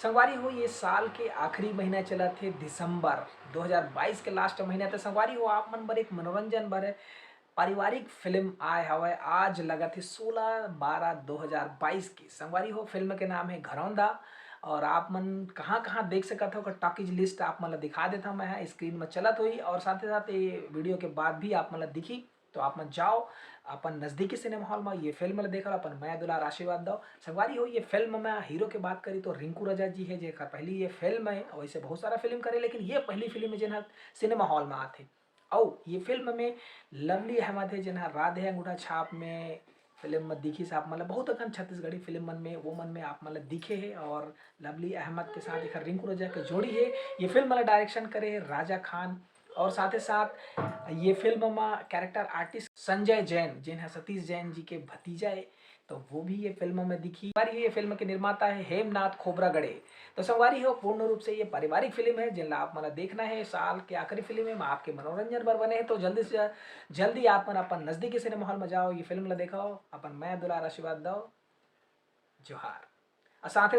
संगवारी हो ये साल के आखिरी महीना चला थे दिसंबर 2022 के लास्ट महीना तो संगवारी हो आप मन बर एक मनोरंजन बर पारिवारिक फिल्म आए हवे आज लगा थे 16/12/2022 की। संगवारी हो फिल्म के नाम है घरौंदा और आप मन कहाँ कहाँ देख सकत हो का टॉकीज लिस्ट आप मन ला दिखा देता मैं यहाँ स्क्रीन में चलत हुई और साथ ही साथ ये वीडियो के बाद भी आप मन ला दिखी तो आप मन जाओ अपन नजदीकी सिनेमा हॉल में ये फिल्म ला देखो अपन मैं दुलार आशीर्वाद दो। संगवारी हो ये फिल्म में हीरो के बात करी तो रिंकू रजा जी है जेकर पहली ये फिल्म है वैसे बहुत सारा फिल्म करे लेकिन ये पहली फिल्म है जिन्हें सिनेमा हॉल में आते और ये फिल्म में लवली अहमद है जिन्हें राधे अंगूठा छाप में फिल्म में दिखी से आप मतलब बहुत अखन छत्तीसगढ़ी फिल्म मन में वो मन में आप मतलब दिखे है और लवली अहमद के साथ एक रिंकू रजा की जोड़ी है। ये फिल्म मतलब डायरेक्शन करे है राजा खान और साथ ही साथ ये फिल्म में कैरेक्टर आर्टिस्ट संजय जैन जिन्हें सतीश जैन जी के भतीजा है तो वो भी ये फिल्म में दिखी। ये फिल्म के निर्माता है हेमनाथ खोबरागढ़े। तो संगवारी हो पूर्ण रूप से ये पारिवारिक फिल्म है जिनला आप मन देखना है साल के आखिरी फिल्म है आपके मनोरंजन बर बने हैं तो जल्दी से जल्दी आप मन अपन नजदीकी सिनेमा हॉल में जाओ ये फिल्म ला देखो अपन मैं दुलार आशीर्वाद दो जोहार। और साथ ही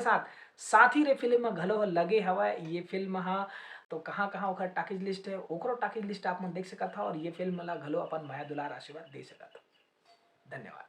साथ ही रे फिल्म में घलो लगे हवा ये फिल्म हाँ तो कहाँ कहाँ ओकर टाकीज लिस्ट है ओकरो टाकीज लिस्ट आप मन देख सकत हो और ये फिल्म ला घलो अपन माया दुलार आशीर्वाद दे सकत हो। धन्यवाद।